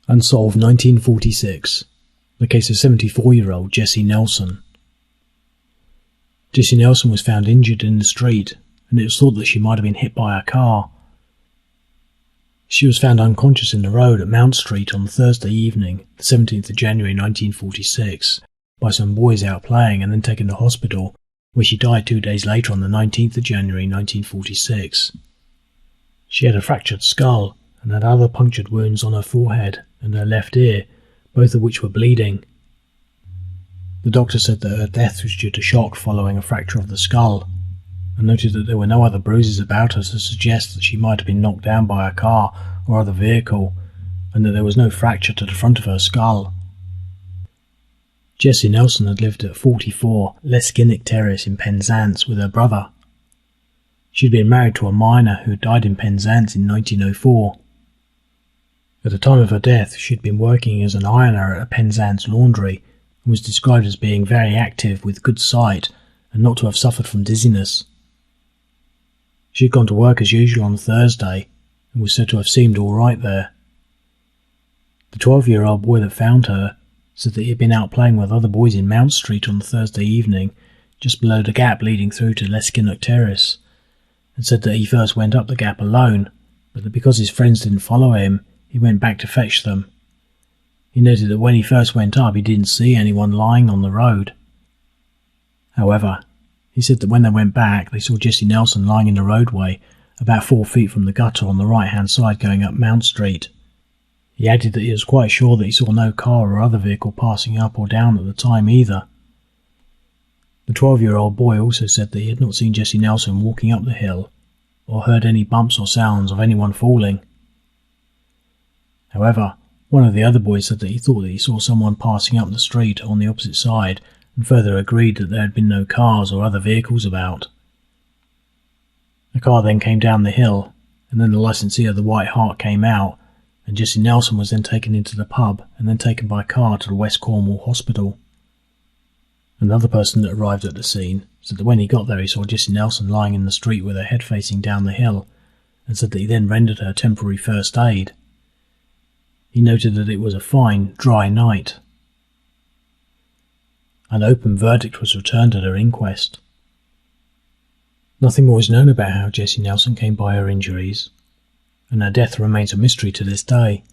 Unsolved 1946. The case of 74-year-old Jessie Nelson. Jessie Nelson was found injured in the street, and it was thought that she might have been hit by a car. She was found unconscious in the road at Mount Street on Thursday evening, the 17th of January 1946, by some boys out playing, and then taken to hospital, where she died 2 days later on the 19th of January 1946. She had a fractured skull and had other punctured wounds on her forehead and her left ear, both of which were bleeding. The doctor said that her death was due to shock following a fracture of the skull, and noted that there were no other bruises about her to suggest that she might have been knocked down by a car or other vehicle, and that there was no fracture to the front of her skull. Jessie Nelson had lived at 44 Leskinnick Terrace in Penzance with her brother. She had been married to a miner who had died in Penzance in 1904. At the time of her death, she had been working as an ironer at a Penzance laundry and was described as being very active with good sight and not to have suffered from dizziness. She had gone to work as usual on Thursday and was said to have seemed all right there. The 12-year-old boy that found her said that he had been out playing with other boys in Mount Street on Thursday evening, just below the gap leading through to Leskinnock Terrace, and said that he first went up the gap alone, but that because his friends didn't follow him, he went back to fetch them. He noted that when he first went up, he didn't see anyone lying on the road. However, he said that when they went back, they saw Jessie Nelson lying in the roadway, about 4 feet from the gutter on the right-hand side going up Mount Street. He added that he was quite sure that he saw no car or other vehicle passing up or down at the time either. The 12-year-old boy also said that he had not seen Jessie Nelson walking up the hill, or heard any bumps or sounds of anyone falling. However, one of the other boys said that he thought that he saw someone passing up the street on the opposite side, and further agreed that there had been no cars or other vehicles about. A car then came down the hill, and then the licensee of the White Hart came out, and Jessie Nelson was then taken into the pub and then taken by car to the West Cornwall Hospital. Another person that arrived at the scene said that when he got there he saw Jessie Nelson lying in the street with her head facing down the hill, and said that he then rendered her temporary first aid. He noted that it was a fine, dry night. An open verdict was returned at her inquest. Nothing more is known about how Jessie Nelson came by her injuries, and her death remains a mystery to this day.